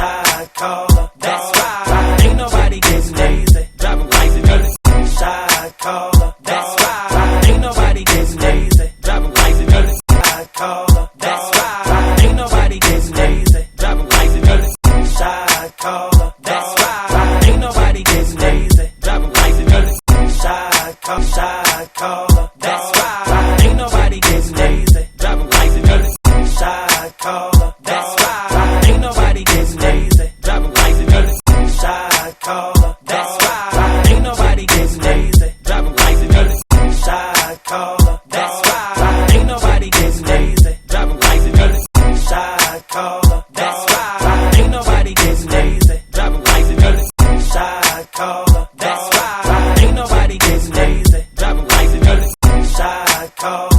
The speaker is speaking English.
Shot caller, that's right. Ain't nobody getting lazy. Driving crazy, baby. Shot caller, that's right. Ain't nobody getting lazy. Driving crazy, baby. Shot caller, that's right. Ain't nobody getting lazy. Driving crazy, baby. Shot caller, that's right. Ain't nobody getting lazy. Driving crazy, baby. Shot caller, that's right. Ain't nobody getting lazy. Driving crazy, baby. Shot caller, that's right. Ain't nobody getting lazy. Driving crazy, baby. Shot caller, that's right. Ain't nobody getting lazy. Driving crazy, baby. Shot caller, that's right. Ain't nobody getting lazy. Driving crazy, baby. Shot caller, that's right. Ain't nobody getting lazy. Driving crazy, baby. Shot caller, that's right. Ain't nobody getting lazy. Driving crazy, baby. Shot caller.